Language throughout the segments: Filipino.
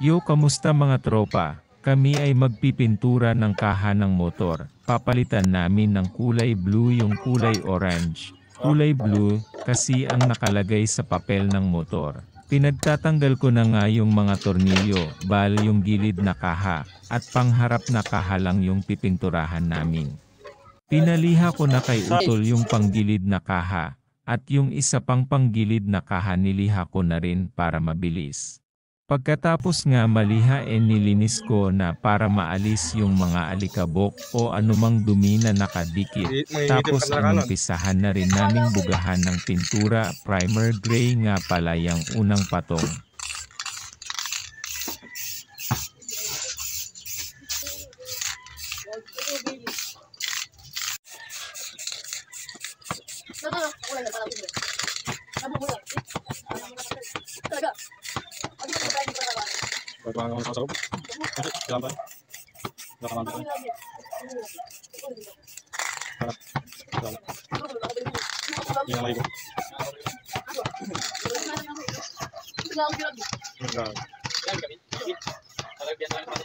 Yo, kamusta mga tropa? Kami ay magpipintura ng kaha ng motor. Papalitan namin ng kulay blue yung kulay orange. Kulay blue, kasi ang nakalagay sa papel ng motor. Pinagtatanggal ko na nga yung mga tornilyo, yung gilid na kaha, at pangharap na kaha lang yung pipinturahan namin. Pinaliha ko na kay Utol yung panggilid na kaha, at yung isa pang panggilid na kaha niliha ko na rin para mabilis. Pagkatapos nga maliha nilinis ko na para maalis yung mga alikabok o anumang dumi na nakadikit. Tapos inumpisahan na rin naming bugahan ng pintura, primer gray nga pala yung unang patong.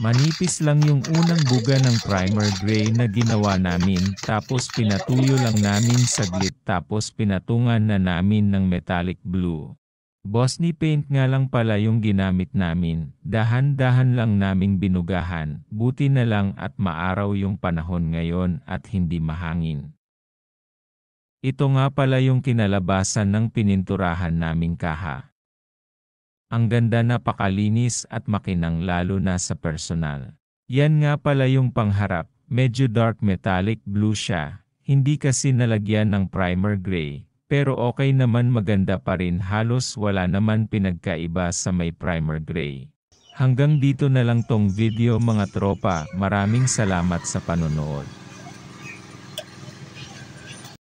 Manipis lang yung unang buga ng primer gray na ginawa namin, tapos pinatuyo lang namin saglit, tapos pinatungan na namin ng metallic blue. Bosny paint nga lang pala yung ginamit namin, dahan-dahan lang naming binugahan, buti na lang at maaraw yung panahon ngayon at hindi mahangin. Ito nga pala yung kinalabasan ng pininturahan naming kaha. Ang ganda, napakalinis at makinang lalo na sa personal. Yan nga pala yung pangharap, medyo dark metallic blue siya, hindi kasi nalagyan ng primer gray. Pero okay naman, maganda pa rin, halos wala naman pinagkaiba sa may primer gray. Hanggang dito na lang tong video mga tropa, maraming salamat sa panonood.